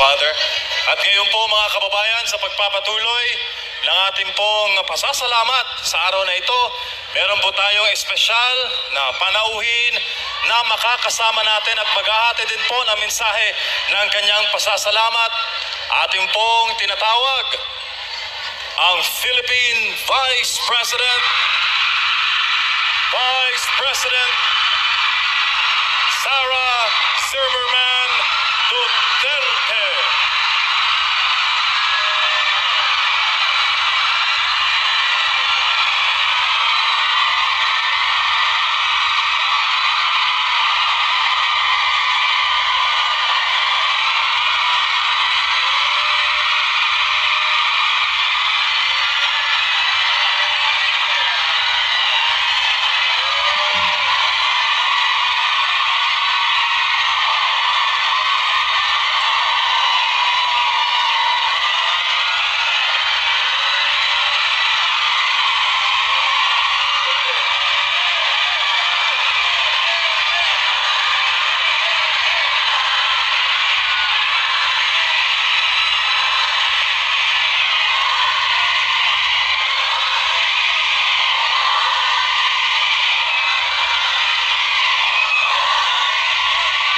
Father. At ngayon po mga kababayan, sa pagpapatuloy ng ating pong pasasalamat sa araw na ito, meron po tayong espesyal na panauhin na makakasama natin at maghahati din po ng mensahe ng kanyang pasasalamat. Ating pong tinatawag ang Philippine Vice President Sara Zimmerman Duterte.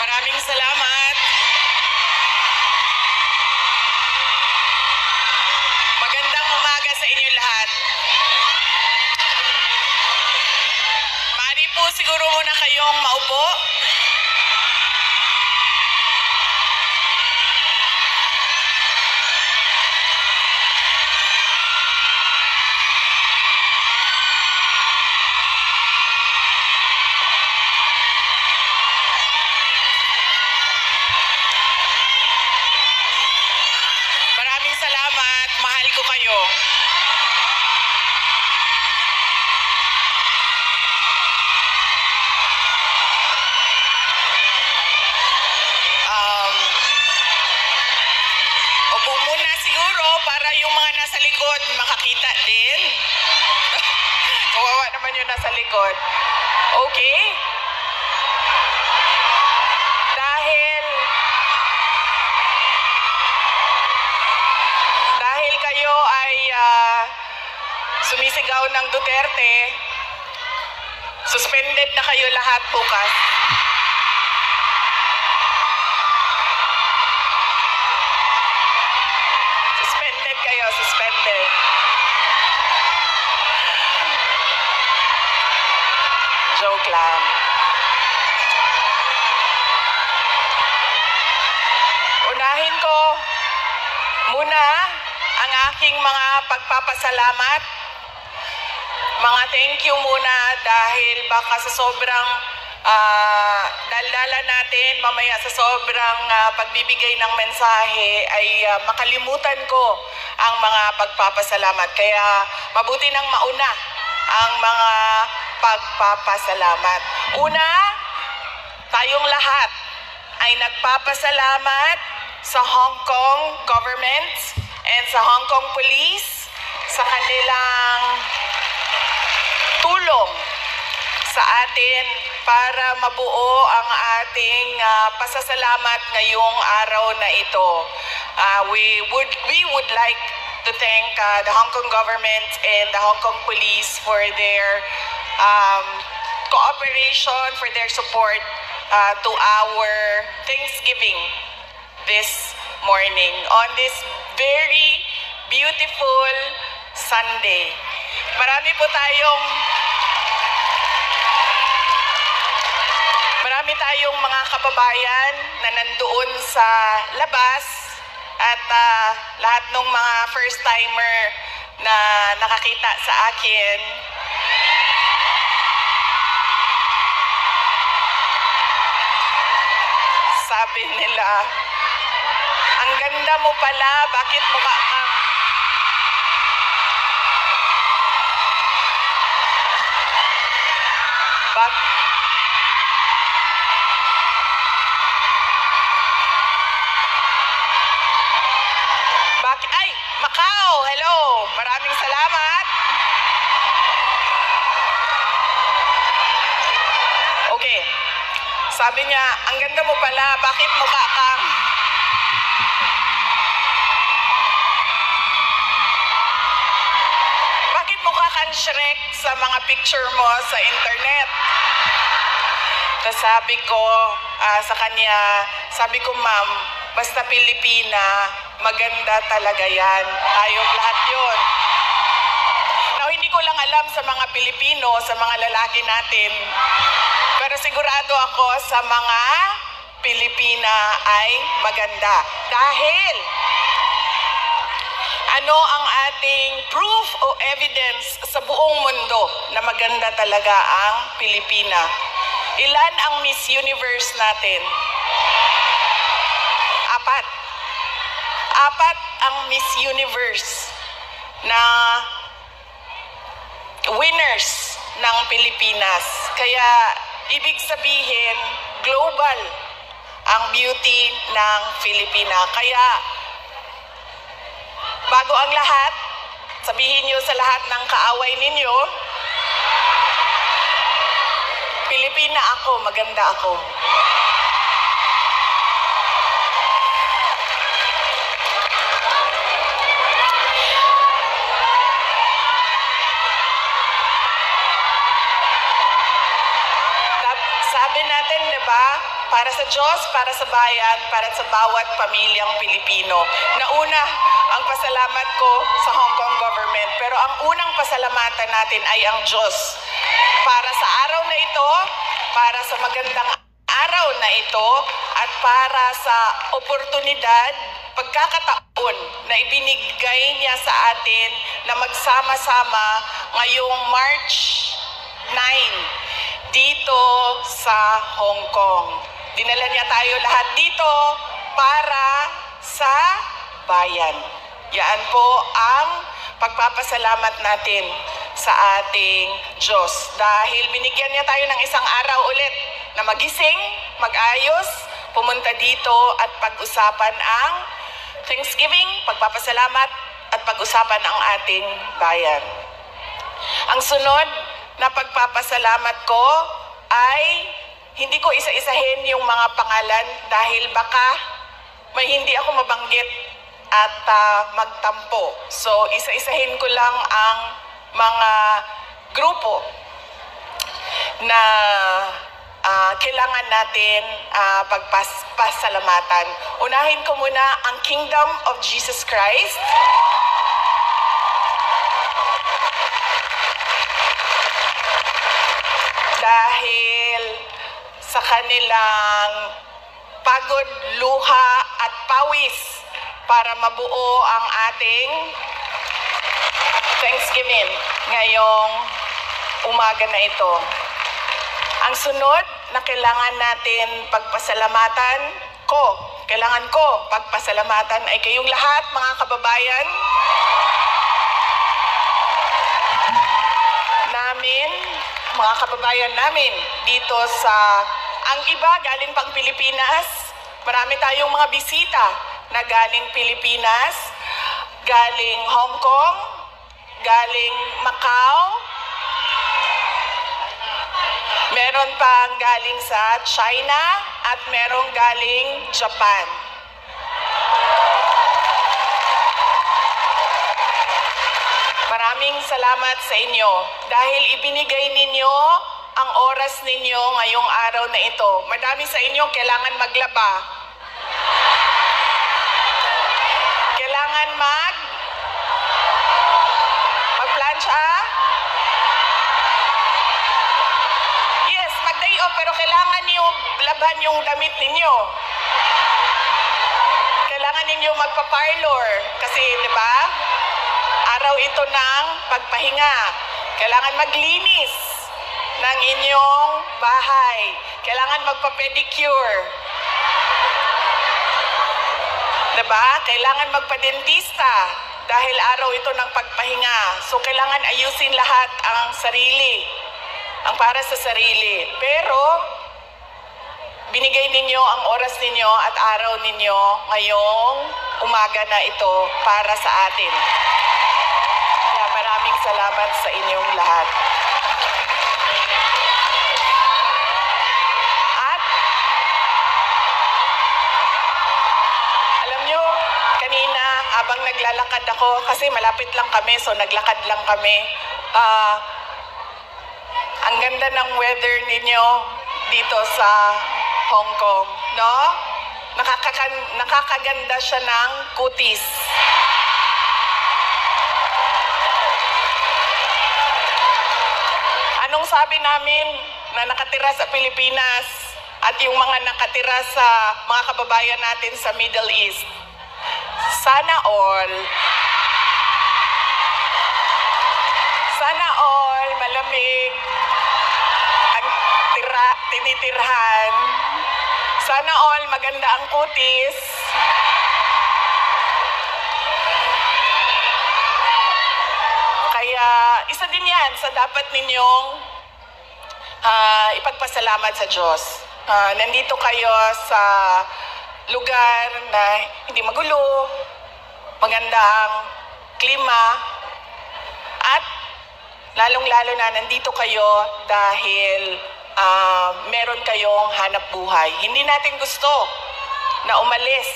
Maraming salamat. Magandang umaga sa inyo lahat. Maaari po siguro muna kayong maupo. Maraming salamat. Mahal ko kayo. Upo muna siguro para yung mga nasa likod makakita din. Kawawa naman yung nasa likod. Okay? Dahil kayo ay sumisigaw ng Duterte, suspended na kayo lahat bukas. Suspended kayo, suspended. Joke lang. Unahin ko muna ang aking mga pagpapasalamat. Mga thank you muna dahil baka sa sobrang daldala natin, mamaya sa sobrang pagbibigay ng mensahe ay makalimutan ko ang mga pagpapasalamat. Kaya mabuti nang mauna ang mga pagpapasalamat. Una, tayong lahat ay nagpapasalamat sa Hong Kong government and sa Hong Kong police sa kanilang tulong sa atin para mabuo ang ating pasasalamat ngayong araw na ito. We would like to thank the Hong Kong government and the Hong Kong police for their cooperation, for their support to our Thanksgiving this morning on this very beautiful Sunday. Marami tayong mga kababayan na nandoon sa labas at lahat ng mga first timer na nakakita sa akin. Sabi nila, ang ganda mo pala, bakit mukha kang... Ay, Macau, hello, maraming salamat. Okay, sabi niya, ang ganda mo pala, bakit mukha kang... Shrek sa mga picture mo sa internet. Tapos sabi ko sa kanya, sabi ko, ma'am, basta Pilipina, maganda talaga yan. Tayong lahat yun. Now, hindi ko lang alam sa mga Pilipino, sa mga lalaki natin, pero sigurado ako sa mga Pilipina ay maganda. Dahil ano ang ating proof o evidence sa buong mundo na maganda talaga ang Pilipina? Ilan ang Miss Universe natin? 4. 4 ang Miss Universe na winners ng Pilipinas. Kaya ibig sabihin, global ang beauty ng Pilipina. Kaya bago ang lahat, sabihin niyo sa lahat ng kaaway ninyo, Pilipina ako, maganda ako. Sabi natin, di ba? Para sa Diyos, para sa bayan, para sa bawat pamilyang Pilipino. Nauna, ang pasalamat ko sa Hong Kong government. Pero ang unang pasalamatan natin ay ang Diyos. Para sa araw na ito, para sa magandang araw na ito, at para sa oportunidad, pagkakataon na ibinigay niya sa atin na magsama-sama ngayong March 9 dito sa Hong Kong. Dinala niya tayo lahat dito para sa bayan. Yan po ang pagpapasalamat natin sa ating Diyos. Dahil binigyan niya tayo ng isang araw ulit na magising, mag-ayos, pumunta dito at pag-usapan ang Thanksgiving, pagpapasalamat at pag-usapan ang ating bayan. Ang sunod na pagpapasalamat ko ay hindi ko isa-isahin yung mga pangalan dahil baka may hindi ako mabanggit at magtampo. So, isa-isahin ko lang ang mga grupo na kailangan natin pagpasalamatan. Unahin ko muna ang Kingdom of Jesus Christ. Dahil sa kanilang pagod, luha at pawis para mabuo ang ating Thanksgiving ngayong umaga na ito. Ang sunod na kailangan natin pagpasalamatan kailangan ko pagpasalamatan ay kayong lahat, mga kababayan namin, mga kababayan namin dito sa, ang iba galing pang Pilipinas, marami tayong mga bisita na galing Pilipinas, galing Hong Kong, galing Macau, meron pang galing sa China at merong galing Japan. Maraming salamat sa inyo dahil ibinigay ninyo ang oras ninyo ngayong araw na ito. Madami sa inyo kailangan maglaba. Kailangan magplansya. Yes, mag-day off pero kailangan niyo laban yung damit ninyo. Kailangan ninyo magpa-parlor kasi, di ba? Araw ito ng pagpahinga. Kailangan maglinis ng inyong bahay. Kailangan magpa-pedicure. Diba? Kailangan magpa-dentista dahil araw ito ng pagpahinga. So, kailangan ayusin lahat ang sarili. Ang para sa sarili. Pero, binigay ninyo ang oras ninyo at araw ninyo ngayong umaga na ito para sa atin. Maraming salamat sa inyong lahat. At alam nyo, kanina habang naglalakad ako, kasi malapit lang kami, so naglakad lang kami, Ang ganda ng weather ninyo dito sa Hong Kong, no? Nakakaganda siya ng kutis. Anong sabi namin na nakatira sa Pilipinas at yung mga nakatira sa mga kababayan natin sa Middle East? Sana all malamig ang tinitirhan. Sana all maganda ang kutis. Kaya isa din yan sa dapat ninyong ipagpasalamat sa Diyos. Nandito kayo sa lugar na hindi magulo, maganda ang klima, at lalong-lalo na nandito kayo dahil meron kayong hanap buhay. Hindi natin gusto na umalis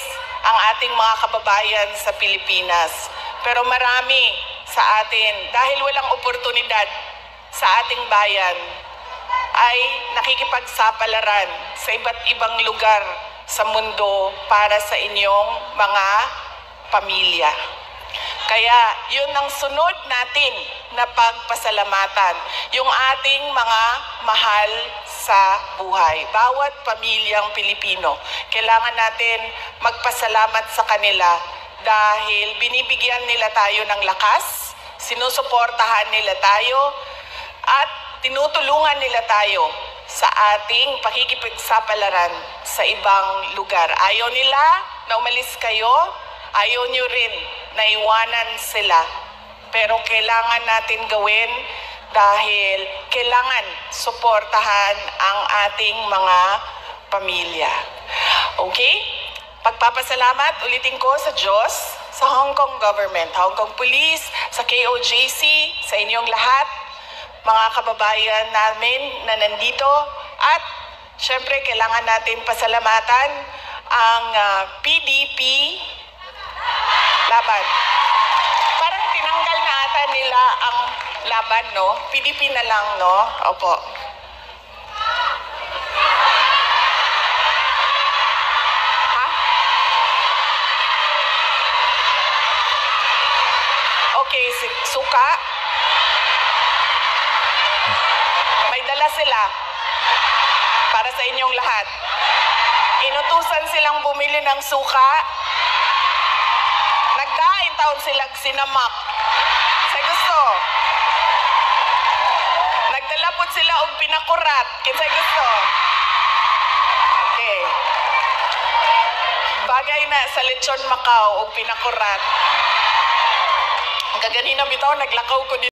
ang ating mga kababayan sa Pilipinas. Pero marami sa atin, dahil walang oportunidad sa ating bayan, ay nakikipagsapalaran sa iba't ibang lugar sa mundo para sa inyong mga pamilya. Kaya yun ang sunod natin na pagpasalamatan, yung ating mga mahal sa buhay. Bawat pamilyang Pilipino, kailangan natin magpasalamat sa kanila dahil binibigyan nila tayo ng lakas, sinusuportahan nila tayo, at tinutulungan nila tayo sa ating pakikipagsapalaran sa ibang lugar. Ayaw nila na umalis kayo, ayaw nyo rin na iwanan sila. Pero kailangan natin gawin dahil kailangan suportahan ang ating mga pamilya. Okay? Pagpapasalamat ulitin ko sa Diyos, sa Hong Kong government, Hong Kong Police, sa KOJC, sa inyong lahat, mga kababayan namin na nandito, at syempre kailangan natin pasalamatan ang PDP laban. Parang tinanggal na ata nila ang laban, no? PDP na lang, no? Opo. Ha? Okay, suka. May dala sila para sa inyong lahat. Inutusan silang bumili ng suka. Nagdain taon silang sinamak. Sa gusto. Nagdala po sila og pinakurat. Kinsay gusto. Okay. Bagay na sa lechon Macau og pinakurat. Kaganina bitaw naglakaw ko dito.